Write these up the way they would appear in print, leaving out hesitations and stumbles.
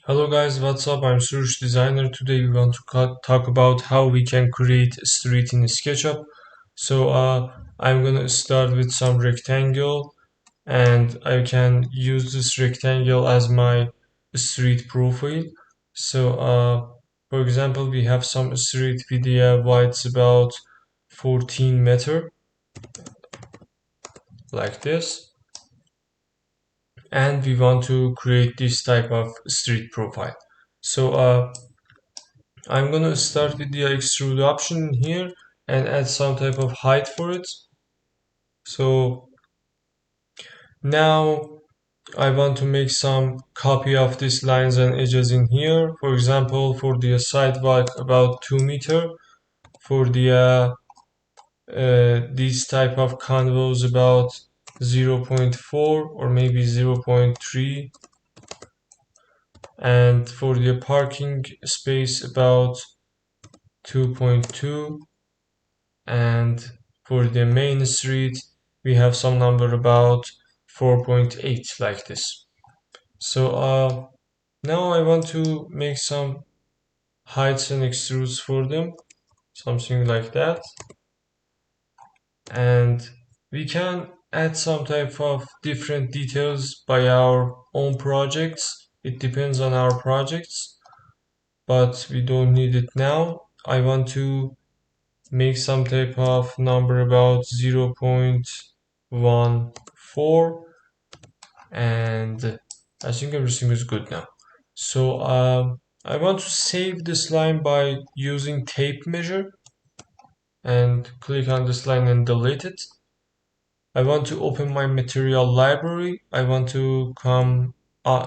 Hello guys, what's up? I'm Surush Designer. Today we want to talk about how we can create a street in SketchUp. I'm gonna start with some rectangle and I can use this rectangle as my street profile. For example, we have some street with the width about 14 meter like this, and we want to create this type of street profile. So I'm gonna start with the extrude option here and add some type of height for it. So now I want to make some copy of these lines and edges in here. For example, for the sidewalk about 2 meter, for the these type of convos about 0.4 or maybe 0.3, and for the parking space about 2.2, and for the main street we have some number about 4.8 like this. Now I want to make some heights and extrudes for them, something like that, and we can add some type of different details by our own projects. It depends on our projects, but we don't need it now. I want to make some type of number about 0.14, and I think everything is good now. I want to save this line by using tape measure and click on this line and delete it. I want to open my material library. I want to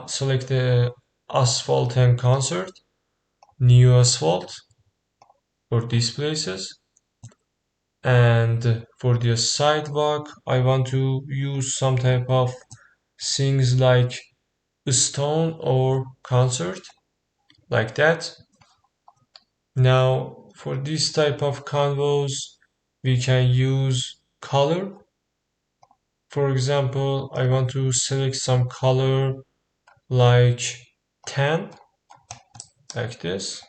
select the asphalt and concert, new asphalt for these places. And for the sidewalk, I want to use some type of things like stone or concert, like that. Now, for this type of convos, we can use color. For example, I want to select some color like tan, like this.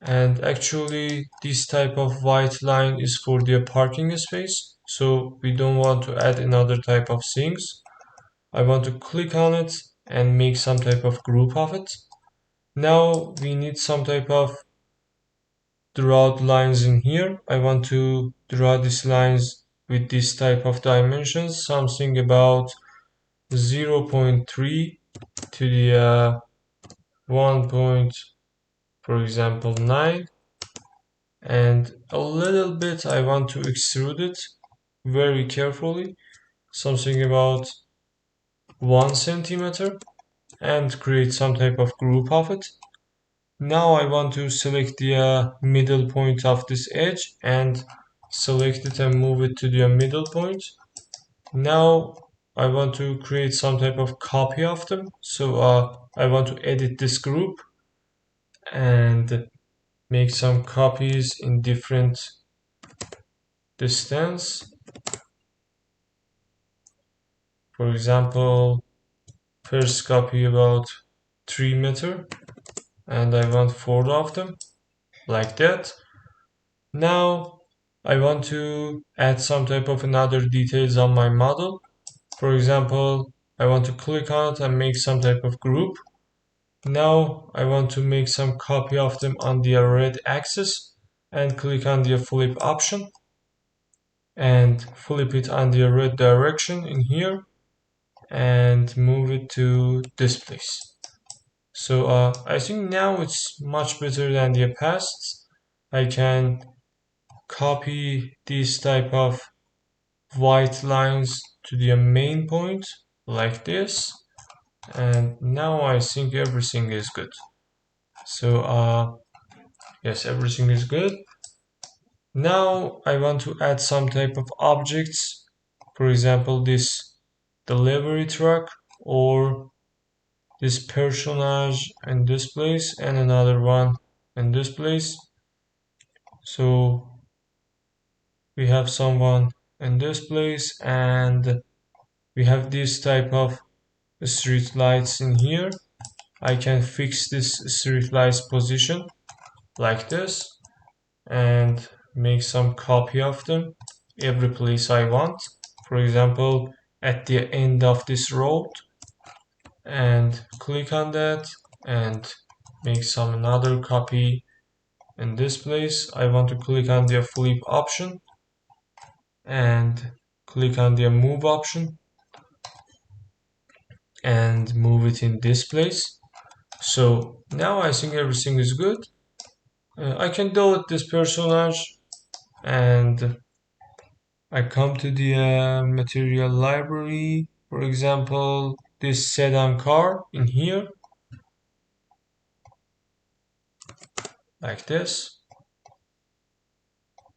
And actually this type of white line is for the parking space, so we don't want to add another type of things. I want to click on it and make some type of group of it. Now we need some type of drawed lines in here. I want to draw these lines with this type of dimensions, something about 0.3 to the 1 point, for example 9, and a little bit I want to extrude it very carefully, something about 1 centimeter, and create some type of group of it. Now I want to select the middle point of this edge and select it and move it to the middle point. Now I want to create some type of copy of them, I want to edit this group and make some copies in different distance. For example, first copy about 3 meter, and I want 4 of them, like that. Now I want to add some type of another details on my model. For example, I want to click on it and make some type of group. Now I want to make some copy of them on the red axis and click on the flip option and flip it on the red direction in here and move it to this place. I think now it's much better than the past. I can copy these type of white lines to the main point like this, and now I think everything is good. Yes, everything is good. Now I want to add some type of objects, for example this delivery truck or this personage in this place and another one in this place. So we have someone in this place and we have this type of street lights in here. I can fix this street lights position like this and make some copy of them every place I want. For example, at the end of this road, and click on that and make some another copy in this place. I want to click on the flip option and click on the move option and move it in this place. So now I think everything is good. I can delete this personage and I come to the material library. For example, this sedan car in here, like this.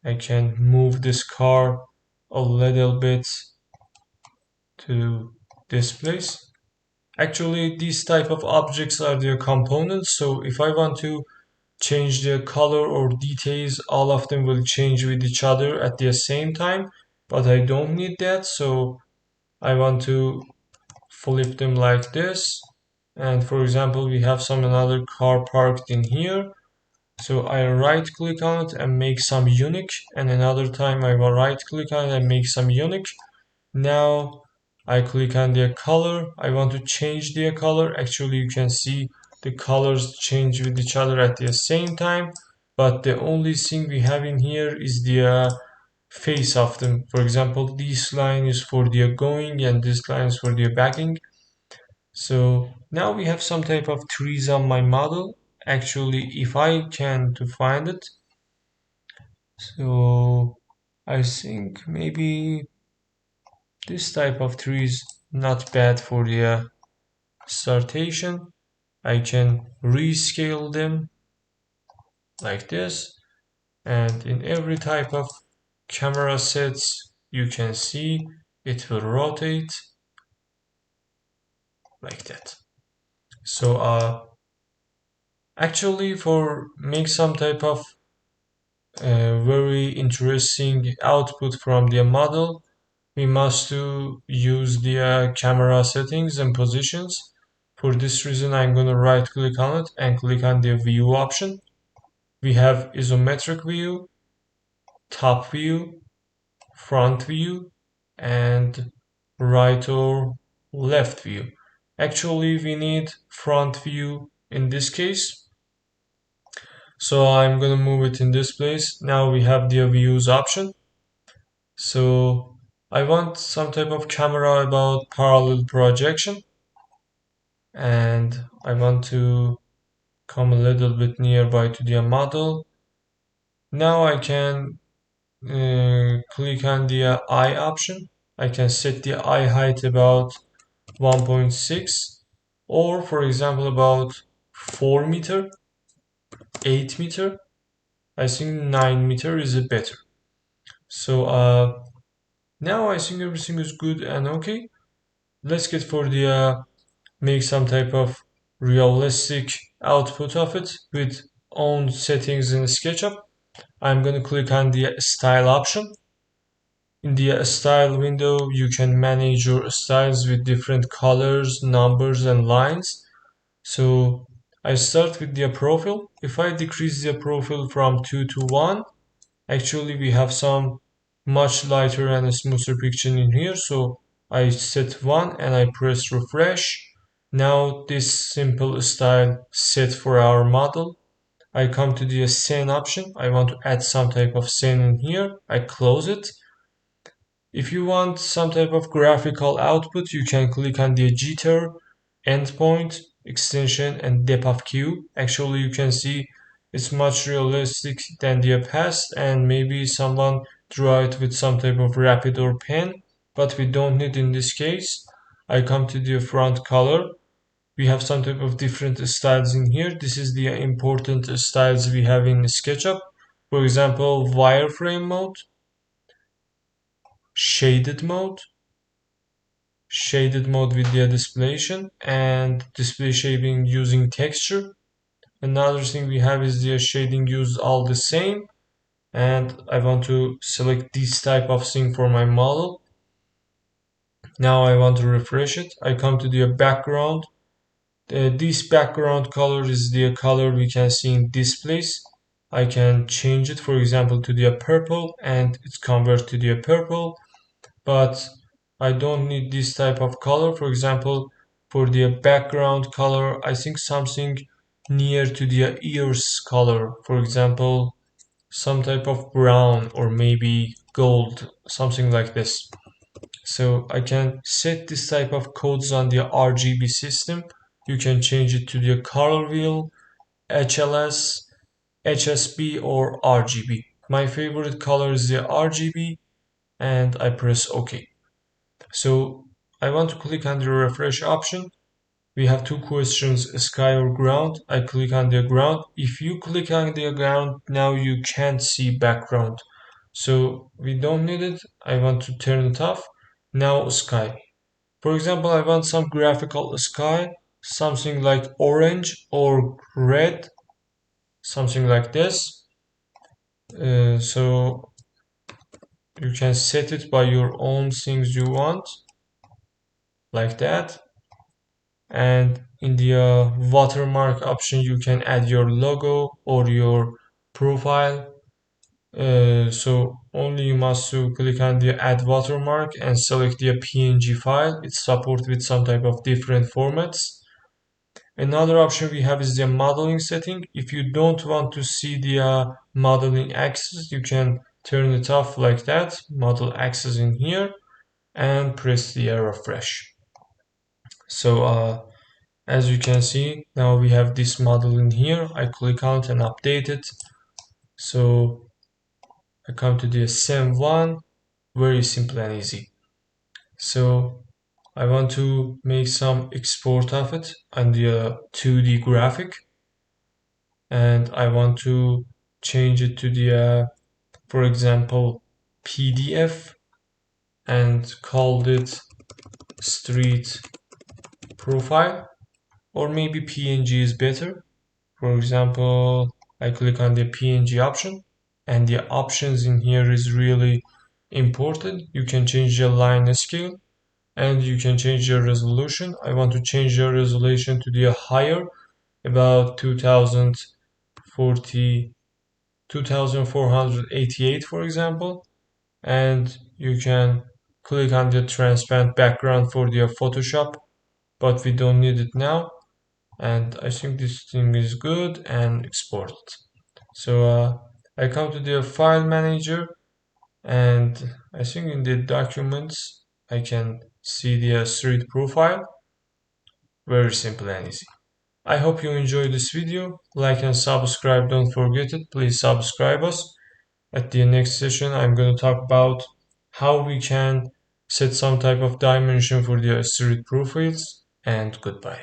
I can move this car a little bit to this place. Actually, these type of objects are their components, so if I want to change the color or details, all of them will change with each other at the same time, but I don't need that, so I want to flip them like this. And for example, we have some another car parked in here, so I right click on it and make some unique, and another time I will right click on it and make some unique. Now I click on the color. I want to change the color. Actually, you can see the colors change with each other at the same time, but the only thing we have in here is the face of them. For example, this line is for the going and this line is for the backing. So now we have some type of trees on my model. Actually, if I can to find it, so I think maybe this type of tree is not bad for the startation. I can rescale them like this, and in every type of camera sets you can see it will rotate like that. So actually for make some type of very interesting output from the model, we must use the camera settings and positions. For this reason, I'm going to right click on it and click on the view option. We have isometric view, top view, front view, and right or left view. Actually, we need front view in this case. So I'm going to move it in this place. Now we have the views option. So I want some type of camera about parallel projection, and I want to come a little bit nearby to the model. Now I can click on the eye option. I can set the eye height about 1.6, or for example about 4 meter, 8 meter. I think 9 meter is better. So now I think everything is good and okay. Let's get for the make some type of realistic output of it with own settings in SketchUp. I'm going to click on the style option. In the style window, you can manage your styles with different colors, numbers, and lines. So I start with the profile. If I decrease the profile from 2 to 1, actually we have some much lighter and smoother picture in here. So I set 1 and I press refresh. Now this simple style set for our model. I come to the scene option. I want to add some type of scene in here. I close it. If you want some type of graphical output, you can click on the jitter, endpoint, extension, and depth of cue. Actually, you can see it's much realistic than the past, and maybe someone draw it with some type of rapid or pen, but we don't need in this case. I come to the front color. We have some type of different styles in here. This is the important styles we have in SketchUp. For example, wireframe mode, shaded mode, shaded mode with the displacement, and display shading using texture. Another thing we have is the shading used all the same, and I want to select this type of thing for my model. Now I want to refresh it. I come to the background. This background color is the color we can see in this place. I can change it, for example, to the purple, and it converts to the purple, but I don't need this type of color. For example, for the background color, I think something near to the ears color. For example, some type of brown or maybe gold, something like this. So I can set this type of codes on the RGB system. You can change it to the color wheel, HLS, HSB, or RGB. My favorite color is the RGB, and I press OK. So I want to click on the refresh option. We have two questions, sky or ground. I click on the ground. If you click on the ground, now you can't see background. So we don't need it. I want to turn it off. Now sky. For example, I want some graphical sky, something like orange or red, something like this. So you can set it by your own things you want, like that. And in the watermark option, you can add your logo or your profile. So only you must to click on the add watermark and select the PNG file. It's supported with some type of different formats. Another option we have is the modeling setting. If you don't want to see the modeling axis, you can turn it off like that, model axis in here, and press the refresh. So as you can see, now we have this model in here. I click on it and update it. So I come to the SEM1, very simple and easy. So I want to make some export of it on the 2D graphic, and I want to change it to the, for example, PDF, and called it street profile, or maybe PNG is better. For example, I click on the PNG option, and the options in here is really important. You can change the line scale, and you can change your resolution. I want to change the resolution to the higher, about 2488, for example. And you can click on the transparent background for the Photoshop, but we don't need it now. And I think this thing is good, and export it. So I come to the file manager, and I think in the documents I can see the street profile. Very simple and easy. I hope you enjoyed this video. Like and subscribe, don't forget it. Please subscribe us. At the next session I'm going to talk about how we can set some type of dimension for the street profiles, and goodbye.